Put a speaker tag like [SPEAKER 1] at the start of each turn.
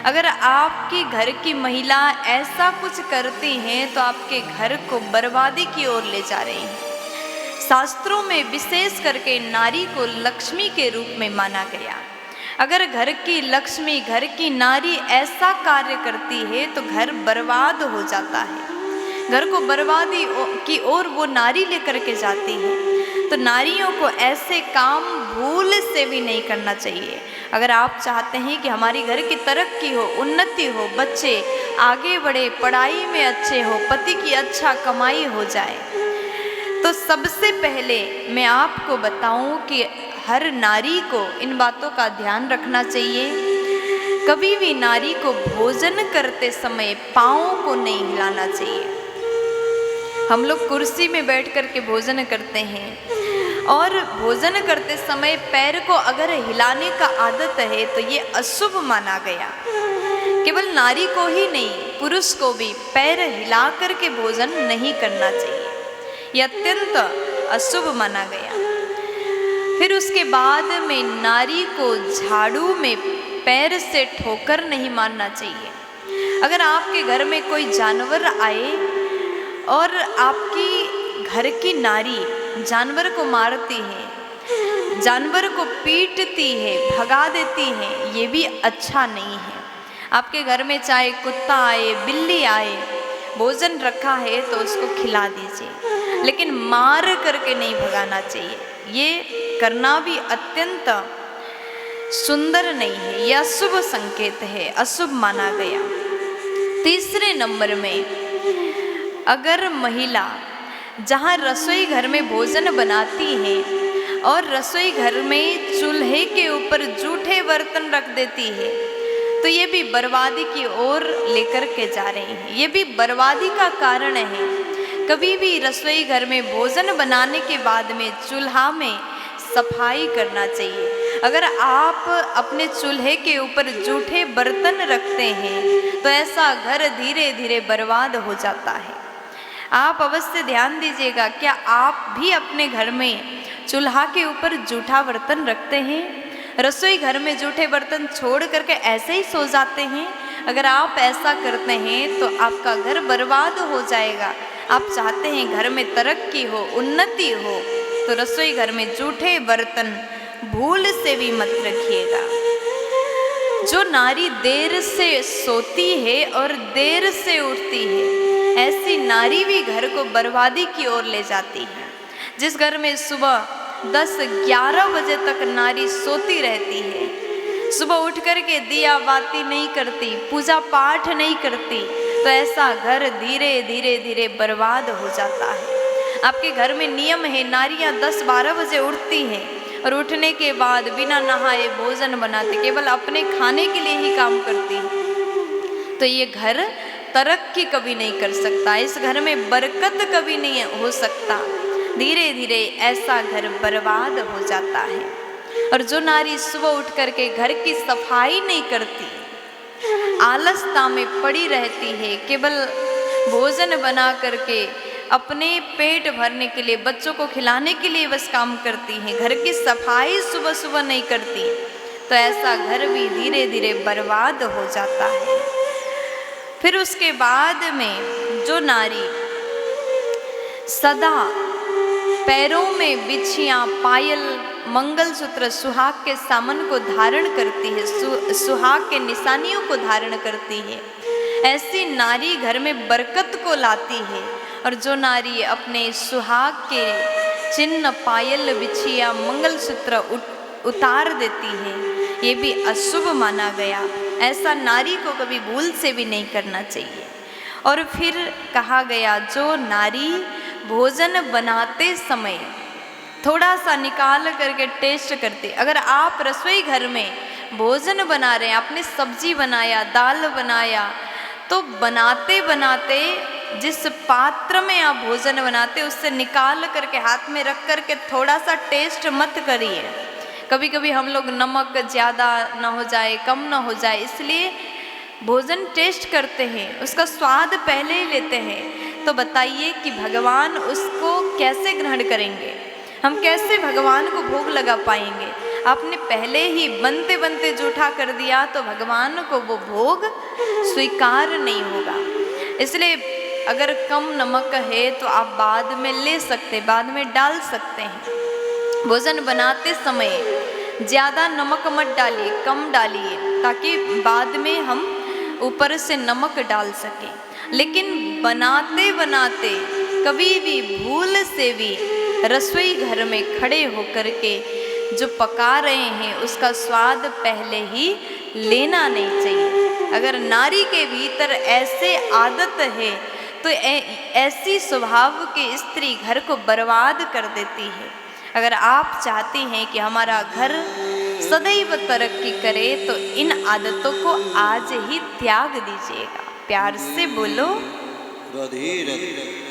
[SPEAKER 1] अगर आपकी घर की महिला ऐसा कुछ करती हैं तो आपके घर को बर्बादी की ओर ले जा रही हैं। शास्त्रों में विशेष करके नारी को लक्ष्मी के रूप में माना गया। अगर घर की लक्ष्मी, घर की नारी ऐसा कार्य करती है तो घर बर्बाद हो जाता है, घर को बर्बादी की ओर वो नारी लेकर के जाती है। तो नारियों को ऐसे काम भूल से भी नहीं करना चाहिए। अगर आप चाहते हैं कि हमारी घर की तरक्की हो, उन्नति हो, बच्चे आगे बढ़े, पढ़ाई में अच्छे हो, पति की अच्छा कमाई हो जाए, तो सबसे पहले मैं आपको बताऊं कि हर नारी को इन बातों का ध्यान रखना चाहिए। कभी भी नारी को भोजन करते समय पाँव को नहीं हिलाना चाहिए। हम लोग कुर्सी में बैठ कर के भोजन करते हैं और भोजन करते समय पैर को अगर हिलाने का आदत है तो ये अशुभ माना गया। केवल नारी को ही नहीं, पुरुष को भी पैर हिला कर के भोजन नहीं करना चाहिए, ये अत्यंत अशुभ माना गया। फिर उसके बाद में नारी को झाड़ू में पैर से ठोकर नहीं मारना चाहिए। अगर आपके घर में कोई जानवर आए और आपकी घर की नारी जानवर को मारती है, जानवर को पीटती है, भगा देती है, ये भी अच्छा नहीं है। आपके घर में चाहे कुत्ता आए, बिल्ली आए, भोजन रखा है तो उसको खिला दीजिए, लेकिन मार करके नहीं भगाना चाहिए। ये करना भी अत्यंत सुंदर नहीं है, यह अशुभ संकेत है, अशुभ माना गया। तीसरे नंबर में, अगर महिला जहाँ रसोई घर में भोजन बनाती है और रसोई घर में चूल्हे के ऊपर जूठे बर्तन रख देती है तो ये भी बर्बादी की ओर लेकर के जा रहे हैं, ये भी बर्बादी का कारण है। कभी भी रसोई घर में भोजन बनाने के बाद में चूल्हा में सफाई करना चाहिए। अगर आप अपने चूल्हे के ऊपर जूठे बर्तन रखते हैं तो ऐसा घर धीरे धीरे बर्बाद हो जाता है। आप अवश्य ध्यान दीजिएगा, क्या आप भी अपने घर में चूल्हा के ऊपर जूठा बर्तन रखते हैं? रसोई घर में जूठे बर्तन छोड़ करके ऐसे ही सो जाते हैं? अगर आप ऐसा करते हैं तो आपका घर बर्बाद हो जाएगा। आप चाहते हैं घर में तरक्की हो, उन्नति हो, तो रसोई घर में जूठे बर्तन भूल से भी मत रखिएगा। जो नारी देर से सोती है और देर से उठती है, ऐसी नारी भी घर को बर्बादी की ओर ले जाती है। जिस घर में सुबह 10-11 बजे तक नारी सोती रहती है, सुबह उठ कर के दिया बाती नहीं करती, पूजा पाठ नहीं करती, तो ऐसा घर धीरे धीरे धीरे बर्बाद हो जाता है। आपके घर में नियम है, नारियां 10-12 बजे उठती हैं और उठने के बाद बिना नहाए भोजन बनाते, केवल अपने खाने के लिए ही काम करती हैं, तो ये घर तरक्की कभी नहीं कर सकता, इस घर में बरकत कभी नहीं हो सकता। धीरे धीरे ऐसा घर बर्बाद हो जाता है। और जो नारी सुबह उठ करके घर की सफाई नहीं करती, आलसता में पड़ी रहती है, केवल भोजन बना करके अपने पेट भरने के लिए, बच्चों को खिलाने के लिए बस काम करती है, घर की सफाई सुबह सुबह नहीं करती, तो ऐसा घर भी धीरे धीरे बर्बाद हो जाता है। फिर उसके बाद में जो नारी सदा पैरों में बिछियाँ, पायल, मंगलसूत्र, सुहाग के सामान को धारण करती है, सुहाग के निशानियों को धारण करती है, ऐसी नारी घर में बरकत को लाती है। और जो नारी अपने सुहाग के चिन्ह, पायल, बिछिया, मंगलसूत्र उतार देती है, ये भी अशुभ माना गया। ऐसा नारी को कभी भूल से भी नहीं करना चाहिए। और फिर कहा गया, जो नारी भोजन बनाते समय थोड़ा सा निकाल करके टेस्ट करती, अगर आप रसोई घर में भोजन बना रहे हैं, आपने सब्जी बनाया, दाल बनाया, तो बनाते बनाते जिस पात्र में आप भोजन बनाते उससे निकाल करके हाथ में रख करके थोड़ा सा टेस्ट मत करिए। कभी कभी हम लोग नमक ज़्यादा ना हो जाए, कम ना हो जाए, इसलिए भोजन टेस्ट करते हैं, उसका स्वाद पहले ही लेते हैं। तो बताइए कि भगवान उसको कैसे ग्रहण करेंगे, हम कैसे भगवान को भोग लगा पाएंगे। आपने पहले ही बनते बनते जूठा कर दिया तो भगवान को वो भोग स्वीकार नहीं होगा। इसलिए अगर कम नमक है तो आप बाद में ले सकते, बाद में डाल सकते हैं। भोजन बनाते समय ज़्यादा नमक मत डालिए, कम डालिए, ताकि बाद में हम ऊपर से नमक डाल सकें। लेकिन बनाते बनाते कभी भी भूल से भी रसोई घर में खड़े होकर के जो पका रहे हैं उसका स्वाद पहले ही लेना नहीं चाहिए। अगर नारी के भीतर ऐसे आदत है तो ऐसी स्वभाव की स्त्री घर को बर्बाद कर देती है। अगर आप चाहते हैं कि हमारा घर सदैव तरक्की करे तो इन आदतों को आज ही त्याग दीजिएगा। प्यार से बोलो
[SPEAKER 2] राधे राधे।